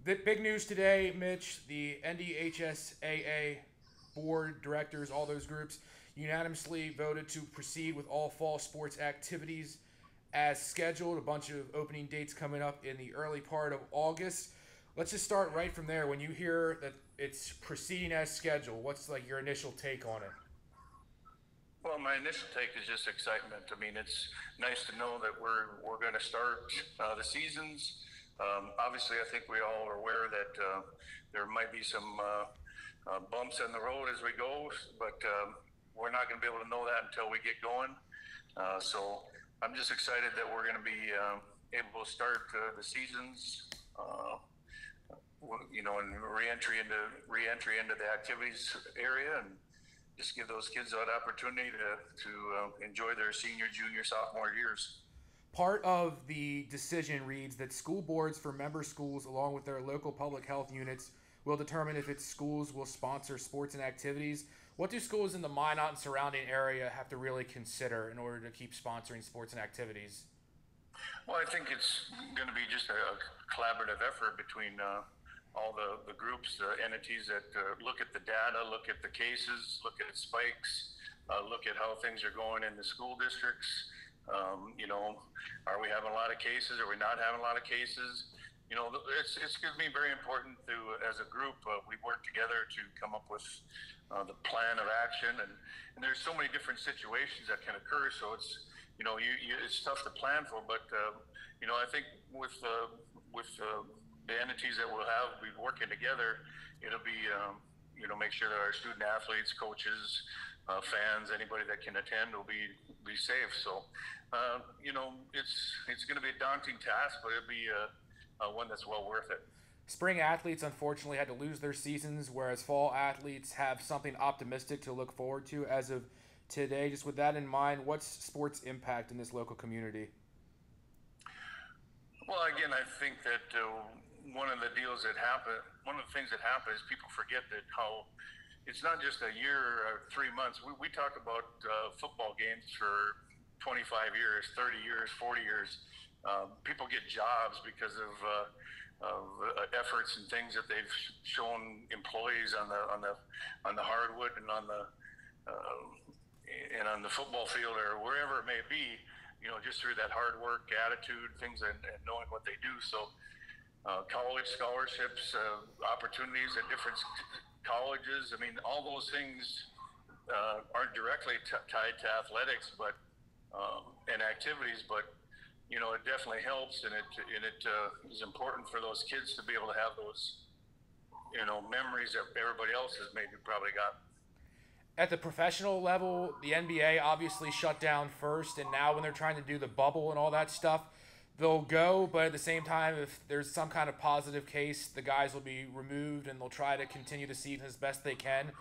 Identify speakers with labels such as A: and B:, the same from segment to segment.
A: The big news today, Mitch, the NDHSAA board directors, all those groups, unanimously voted to proceed with all fall sports activities as scheduled. A bunch of opening dates coming up in the early part of August. Let's just start right from there. When you hear that it's proceeding as scheduled, what's like your initial take on it?
B: Well, my initial take is just excitement. I mean, it's nice to know that we're going to start the seasons. Obviously, I think we all are aware that there might be some bumps in the road as we go, but we're not going to be able to know that until we get going. So I'm just excited that we're going to be able to start the seasons. And re-entry into the activities area, and just give those kids that opportunity to enjoy their senior, junior, sophomore years.
A: Part of the decision reads that school boards for member schools, along with their local public health units, will determine if its schools will sponsor sports and activities. What do schools in the Minot and surrounding area have to really consider in order to keep sponsoring sports and activities?
B: Well, I think it's going to be just a collaborative effort between all the groups, the entities that look at the data, look at the cases, look at spikes, look at how things are going in the school districts. Are we having a lot of cases? Are we not having a lot of cases? It's going to be very important to, as a group, we work together to come up with the plan of action. And there's so many different situations that can occur. So it's, it's tough to plan for. But, I think with the entities that we'll have be working together, it'll be, make sure that our student athletes, coaches, fans, anybody that can attend will be safe. So, it's going to be a daunting task, but it'll be one that's well worth it.
A: Spring athletes unfortunately had to lose their seasons, whereas fall athletes have something optimistic to look forward to as of today. Just with that in mind, what's sports impact in this local community?
B: Well, again, I think that one of the things that happen is people forget that how it's not just a year or 3 months. We talk about football games for 25 years, 30 years, 40 years. People get jobs because of efforts and things that they've shown employees on the hardwood and on the football field or wherever it may be. Just through that hard work, attitude, things, and knowing what they do. So, college scholarships, opportunities at different colleges. I mean, all those things aren't directly tied to athletics, but and activities, but it definitely helps, and it is important for those kids to be able to have those memories that everybody else has maybe probably got.
A: At the professional level, the NBA obviously shut down first, and now when they're trying to do the bubble and all that stuff, they'll go, but at the same time, if there's some kind of positive case, the guys will be removed and they'll try to continue the season as best they can.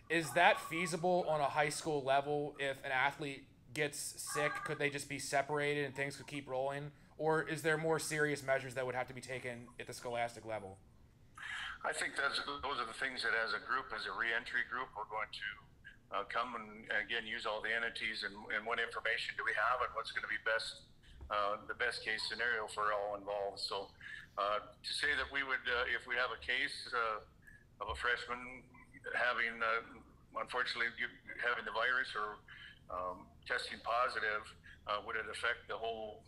A: Is that feasible on a high school level? If an athlete gets sick, could they just be separated and things could keep rolling? Or is there more serious measures that would have to be taken at the scholastic level?
B: I think those are the things that as a group, as a reentry group, we're going to come and again use all the entities and what information do we have and what's going to be the best case scenario for all involved. So to say that we would, if we have a case of a freshman having, unfortunately, having the virus or testing positive, would it affect the whole,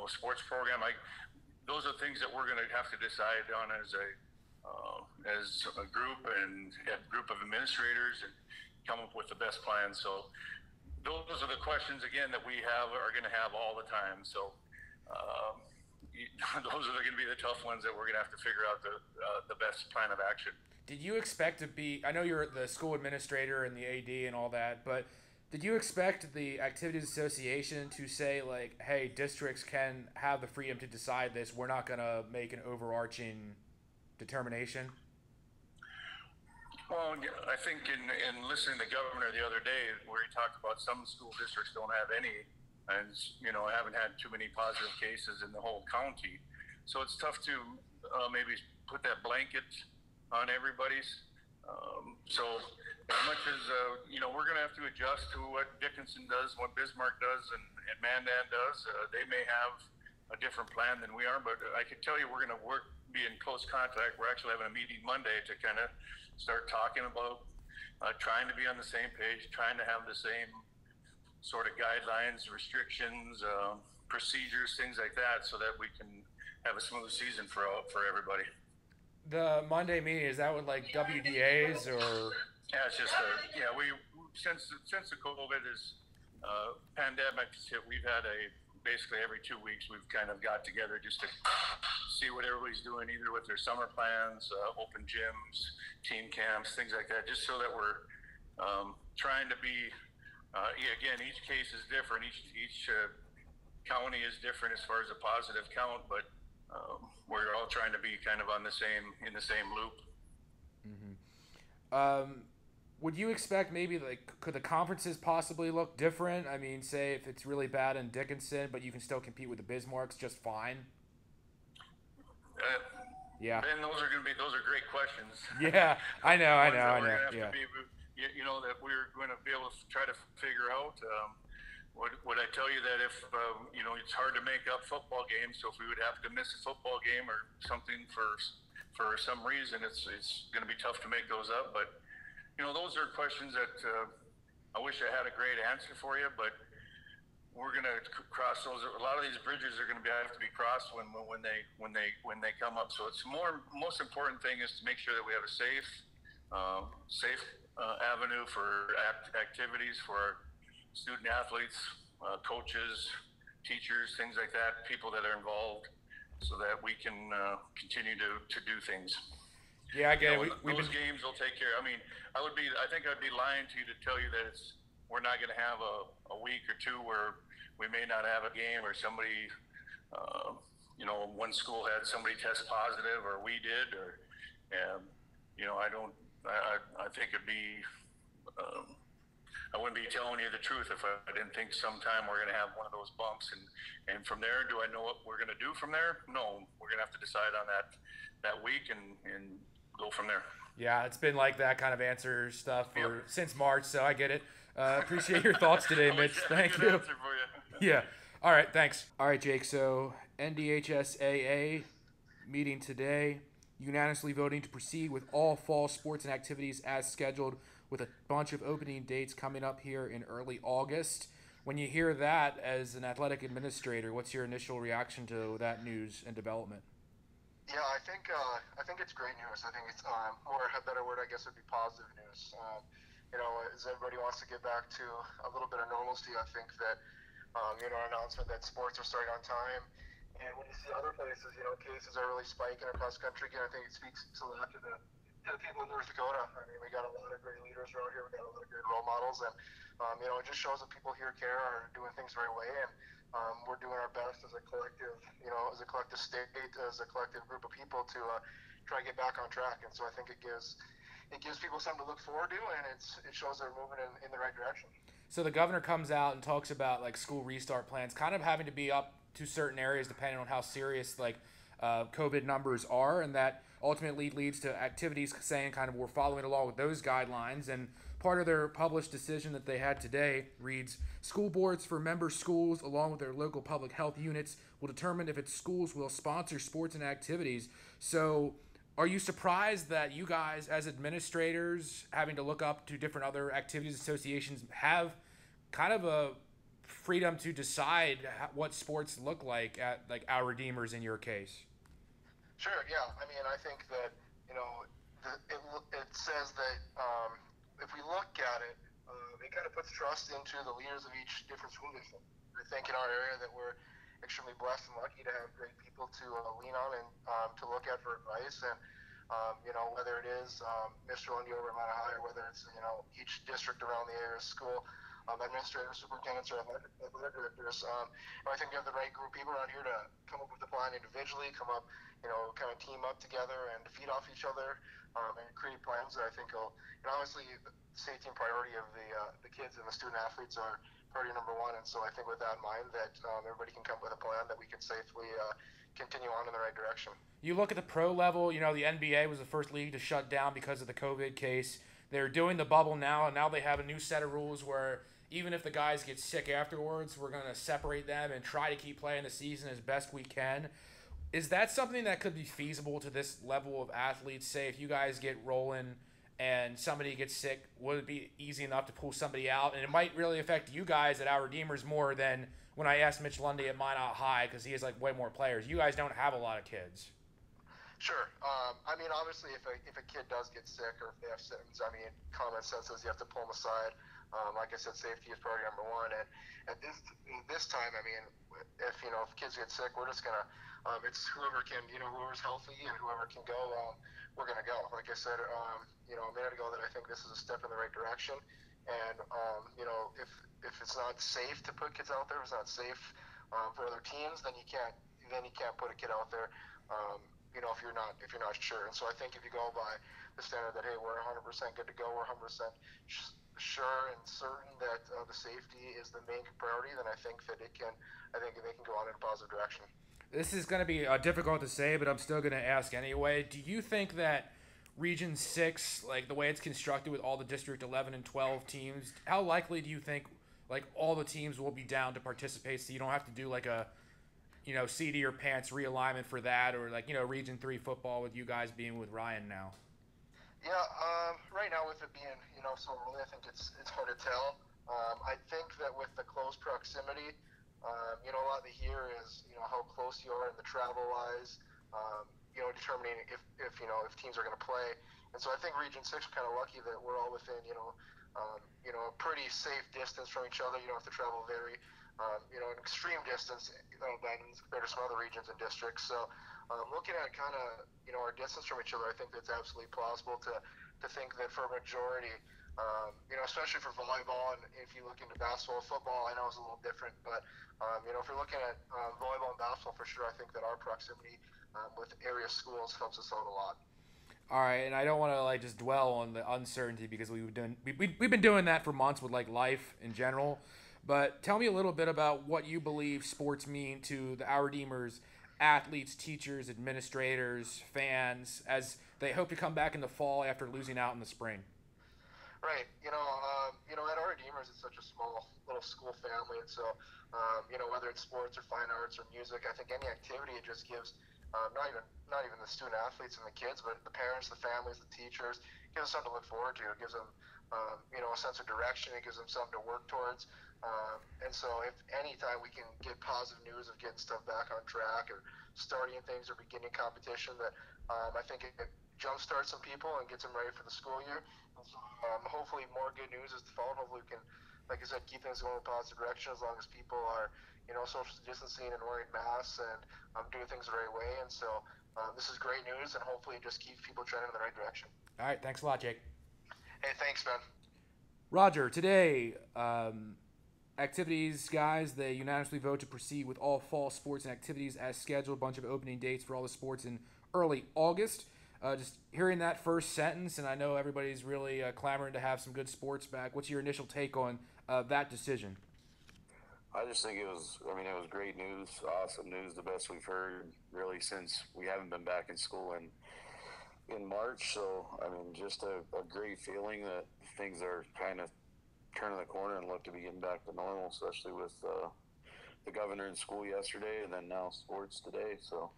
B: sports program? Those are things that we're going to have to decide on as a group and a group of administrators and come up with the best plan. So those are the questions again that we are going to have all the time. So those are going to be the tough ones that we're going to have to figure out the best plan of action.
A: Did you expect to be? I know you're the school administrator and the AD and all that, but did you expect the Activities Association to say like, "Hey, districts can have the freedom to decide this. We're not going to make an overarching determination"?
B: Well, I think in listening to the governor the other day, where he talked about some school districts don't have any, and haven't had too many positive cases in the whole county, so it's tough to maybe put that blanket on everybody's. So as much as we're going to have to adjust to what Dickinson does, what Bismarck does, and Mandan does. They may have a different plan than we are, but I can tell you we're going to work be in close contact. We're actually having a meeting Monday to kind of start talking about trying to be on the same page, trying to have the same sort of guidelines, restrictions, procedures, things like that, so that we can have a smooth season for everybody.
A: The Monday meeting, is that with like WDAs or?
B: Yeah, it's just we since the COVID pandemic hit, we've had basically every 2 weeks we've kind of got together just to see what everybody's doing, either with their summer plans, open gyms, team camps, things like that, just so that we're trying to be. Again, each case is different. Each county is different as far as a positive count, but we're all trying to be kind of in the same loop.
A: Mm-hmm. Would you expect maybe could the conferences possibly look different? I mean, say if it's really bad in Dickinson, but you can still compete with the Bismarcks just fine. Yeah.
B: And those are great questions.
A: Yeah, I know.
B: Yeah. That we're going to be able to try to figure out. Would I tell you that if it's hard to make up football games, so if we would have to miss a football game or something for some reason, it's going to be tough to make those up. But those are questions that I wish I had a great answer for you, but we're going to cross those. A lot of these bridges are going to have to be crossed when they come up. So it's most important thing is to make sure that we have a safe avenue for activities for our student athletes, coaches, teachers, things like that, people that are involved, so that we can continue to do things.
A: Yeah, I get it.
B: Those games will take care. I mean, I think I'd be lying to you to tell you that we're not going to have a week or two where we may not have a game, or somebody, one school had somebody test positive, or we did, or, I think it'd be, I wouldn't be telling you the truth if I didn't think sometime we're going to have one of those bumps. And from there, do I know what we're going to do from there? No, we're going to have to decide on that week and go from there.
A: Yeah, it's been like that kind of answer stuff since March, so I get it. Appreciate your thoughts today, Mitch. Thank you.
B: Answer for you.
A: Yeah. All right, thanks. All right, Jake, so NDHSAA meeting today, unanimously voting to proceed with all fall sports and activities as scheduled, with a bunch of opening dates coming up here in early August. When you hear that as an athletic administrator, what's your initial reaction to that news and development?
C: Yeah, I think it's great news. I think it's or a better word, I guess, would be positive news. As everybody wants to get back to a little bit of normalcy, I think that our announcement that sports are starting on time, and when you see other places, cases are really spiking across the country. Again, I think it speaks a lot to the people in North Dakota. I mean, we got a lot of great leaders around here. We got a lot of great role models, and it just shows that people here care, are doing things the right way, and we're doing our best as a collective, as a collective state, as a collective group of people to try to get back on track. And so I think it gives people something to look forward to, and it shows they're moving in the right direction.
A: So the governor comes out and talks about school restart plans kind of having to be up to certain areas depending on how serious COVID numbers are, and that ultimately leads to activities saying kind of we're following along with those guidelines. And part of their published decision that they had today reads, school boards for member schools along with their local public health units will determine if its schools will sponsor sports and activities. So are you surprised that you guys as administrators having to look up to different other activities associations have kind of a freedom to decide what sports look like at our Redeemers in your case?
C: Sure, yeah. I mean, I think that, it says that if we look at it, it kind of puts trust into the leaders of each different school district. I think in our area that we're extremely blessed and lucky to have great people to lean on and to look at for advice. And, whether it is Mr. Lunde over at Minot High, or whether it's, each district around the area school, administrators, superintendents, or athletic directors. I think we have the right group of people around here to come up with a plan individually, come up, kind of team up together and feed off each other, and create plans that I think will, obviously the safety and priority of the kids and the student athletes are priority number one. And so I think with that in mind that everybody can come up with a plan that we can safely continue on in the right direction.
A: You look at the pro level, the NBA was the first league to shut down because of the COVID case. They're doing the bubble now, and now they have a new set of rules where even if the guys get sick afterwards, we're going to separate them and try to keep playing the season as best we can. Is that something that could be feasible to this level of athletes? Say if you guys get rolling and somebody gets sick, would it be easy enough to pull somebody out? And it might really affect you guys at Our Redeemers more than when I asked Mitch Lunde at Minot High, because he has like way more players. You guys don't have a lot of kids.
C: Sure. I mean, obviously, if a kid does get sick or if they have symptoms, I mean, common sense says you have to pull them aside. Like I said, safety is priority number one. And at this time, I mean, if kids get sick, we're just gonna it's whoever can, whoever's healthy and whoever can go, we're gonna go. Like I said, a minute ago, that I think this is a step in the right direction. And if it's not safe to put kids out there, if it's not safe for other teams, then you can't put a kid out there. If you're not sure. And so I think if you go by the standard that, hey, we're 100% good to go, we're 100% sure and certain that the safety is the main priority, then I think they can go on in a positive direction.
A: This is going to be difficult to say, but I'm still going to ask anyway. Do you think that Region 6, like the way it's constructed with all the District 11 and 12 teams, how likely do you think like all the teams will be down to participate so you don't have to do like a seat of your pants realignment for that, or like, Region 3 football with you guys being with Ryan now?
C: Yeah, right now with it being, so early, I think it's hard to tell. I think that with the close proximity, a lot of the here is, how close you are in the travel-wise, determining if teams are going to play. And so I think Region 6 are kind of lucky that we're all within, a pretty safe distance from each other. You don't have to travel very an extreme distance, compared to some other regions and districts. So looking at kind of, our distance from each other, I think that's absolutely plausible to think that for a majority, especially for volleyball, and if you look into basketball, football, I know it's a little different, but, if you're looking at volleyball and basketball, for sure, I think that our proximity with area schools helps us out a lot.
A: All right, and I don't want to like just dwell on the uncertainty because we've been doing that for months with like life in general. But tell me a little bit about what you believe sports mean to the Our Redeemers, athletes, teachers, administrators, fans, as they hope to come back in the fall after losing out in the spring.
C: Right. At Our Redeemers, it's such a small little school family, and so, whether it's sports or fine arts or music, I think any activity, it just gives not even the student athletes and the kids, but the parents, the families, the teachers, gives them something to look forward to. It gives them, a sense of direction. It gives them something to work towards. And so if anytime we can get positive news of getting stuff back on track or starting things or beginning competition, that I think it jumpstarts some people and gets them ready for the school year. And so, hopefully more good news is to follow. Hopefully we can, like I said, keep things going in a positive direction as long as people are, social distancing and wearing masks and doing things the right way. And so this is great news, and hopefully it just keeps people trending in the right direction.
A: All right, thanks a lot, Jake.
C: Hey, thanks, man.
A: Roger, today, activities, guys, they unanimously vote to proceed with all fall sports and activities as scheduled. A bunch of opening dates for all the sports in early August. Just hearing that first sentence, and I know everybody's really clamoring to have some good sports back. What's your initial take on that decision?
D: I just think it was great news, awesome news, the best we've heard really since we haven't been back in school in March. So, just a great feeling that things are kind of turning the corner and look to be getting back to normal, especially with the governor in school yesterday and then now sports today. So.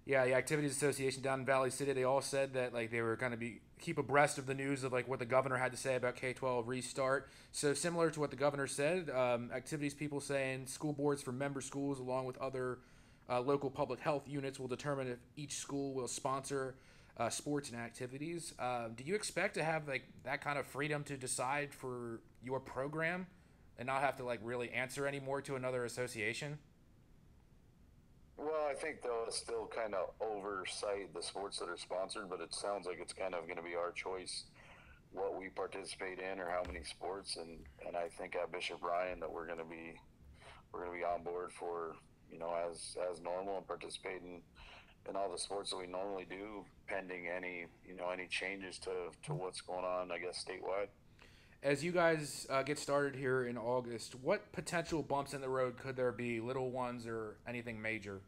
A: Yeah, the Activities Association down in Valley City, they all said that like they were going to keep abreast of the news of like what the governor had to say about K-12 restart. So similar to what the governor said, activities people saying school boards for member schools along with other local public health units will determine if each school will sponsor sports and activities. Do you expect to have like that kind of freedom to decide for your program and not have to like really answer anymore to another association?
D: Well, I think they'll still kind of oversight the sports that are sponsored, but it sounds like it's kind of going to be our choice what we participate in or how many sports. And I think at Bishop Ryan that we're going to be on board for as normal and participating in all the sports that we normally do, pending any changes to what's going on, I guess, statewide.
A: As you guys get started here in August, what potential bumps in the road could there be, little ones or anything major?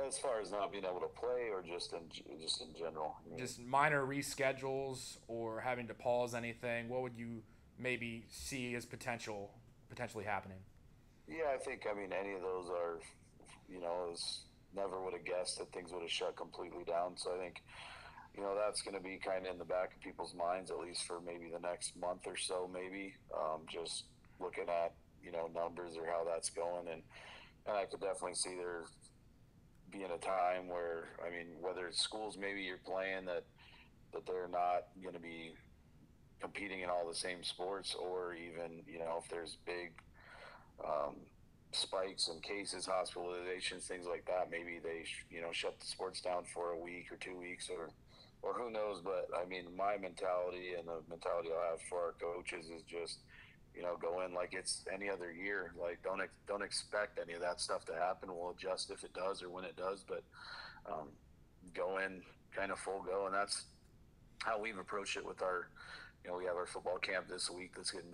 D: As far as not being able to play, or just in general?
A: Just minor reschedules or having to pause anything. What would you maybe see as potentially happening?
D: Yeah, I think any of those are, never would have guessed that things would have shut completely down. So I think, that's going to be kind of in the back of people's minds, at least for maybe the next month or so, maybe, just looking at, numbers or how that's going. And I could definitely see there being a time where, I mean, whether it's schools maybe you're playing that they're not going to be competing in all the same sports, or even, if there's big spikes in cases, hospitalizations, things like that, maybe they, shut the sports down for a week or 2 weeks, or who knows. But I mean, my mentality and the mentality I have for our coaches is just, go in like it's any other year. Like, don't expect any of that stuff to happen. We'll adjust if it does or when it does, but go in kind of full go. And that's how we've approached it with our, we have our football camp this week that's getting,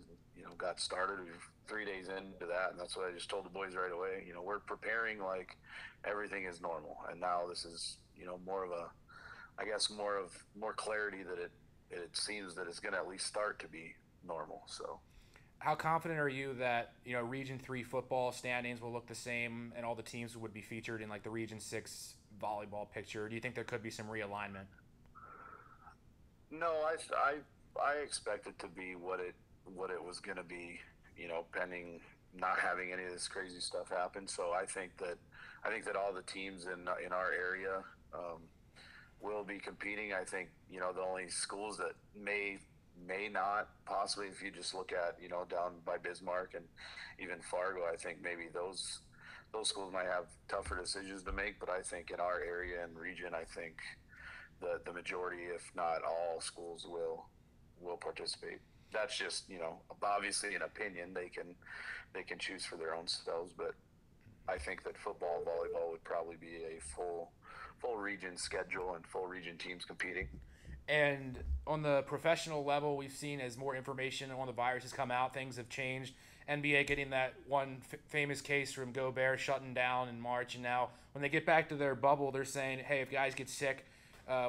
D: got started. We're 3 days into that, and that's what I just told the boys right away. We're preparing like everything is normal, and now this is, more of a, I guess, more clarity that it seems that it's going to at least start to be normal. So,
A: how confident are you that Region 3 football standings will look the same and all the teams would be featured in like the Region 6 volleyball picture? Do you think there could be some realignment?
D: No, I expect it to be what it was going to be, pending not having any of this crazy stuff happen. So I think that all the teams in our area will be competing. I think the only schools that may not possibly, if you just look at down by Bismarck and even Fargo, I think maybe those schools might have tougher decisions to make. But I think in our area and region, I think the majority, if not all, schools will participate. That's just obviously an opinion. They can choose for their own selves, but I think that football and volleyball would probably be a full region schedule and full region teams competing.
A: And on the professional level, we've seen as more information on the virus has come out, things have changed. NBA getting that one famous case from Gobert shutting down in March, and now when they get back to their bubble, they're saying, hey, if guys get sick,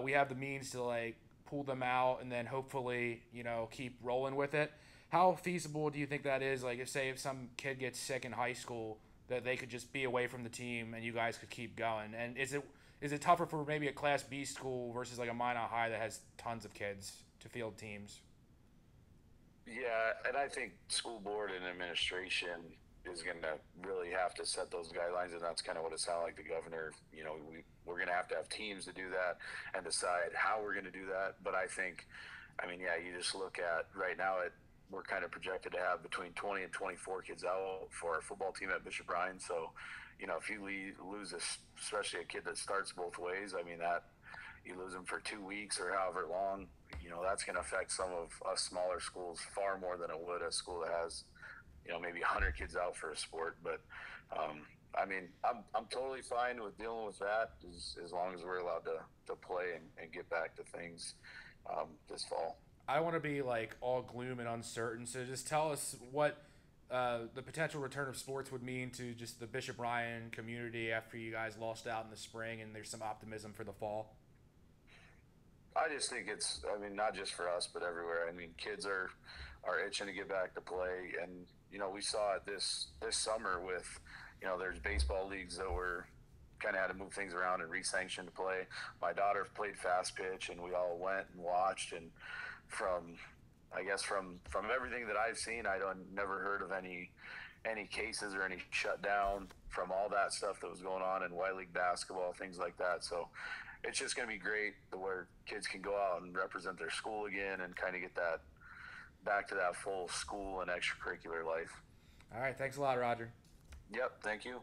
A: we have the means to like pull them out and then hopefully keep rolling with it. How feasible do you think that is? Like, if some kid gets sick in high school, that they could just be away from the team and you guys could keep going? And is it tougher for maybe a Class B school versus like a Minot High that has tons of kids to field teams?
D: Yeah, and I think school board and administration is going to really have to set those guidelines, and that's kind of what it sounded like the governor. We're going to have teams to do that and decide how we're going to do that. But I think, you just look at right now, we're kind of projected to have between 20 and 24 kids out for our football team at Bishop Ryan. So, if you lose especially a kid that starts both ways, that you lose them for 2 weeks or however long, that's going to affect some of us smaller schools far more than it would a school that has, maybe 100 kids out for a sport. But, I'm totally fine with dealing with that as long as we're allowed to play and get back to things this fall.
A: I don't want to be like all gloom and uncertain, so just tell us what the potential return of sports would mean to just the Bishop Ryan community after you guys lost out in the spring and there's some optimism for the fall.
D: I just think it's, not just for us, but everywhere. Kids are itching to get back to play. And, we saw it this summer with, there's baseball leagues that were kind of had to move things around and re-sanction to play. My daughter played fast pitch, and we all went and watched. And from everything that I've seen, never heard of any cases or any shutdown from all that stuff that was going on in Y League basketball, things like that. So it's just going to be great where kids can go out and represent their school again and kind of get that back to that full school and extracurricular life.
A: All right. Thanks a lot, Roger.
D: Yep. Thank you.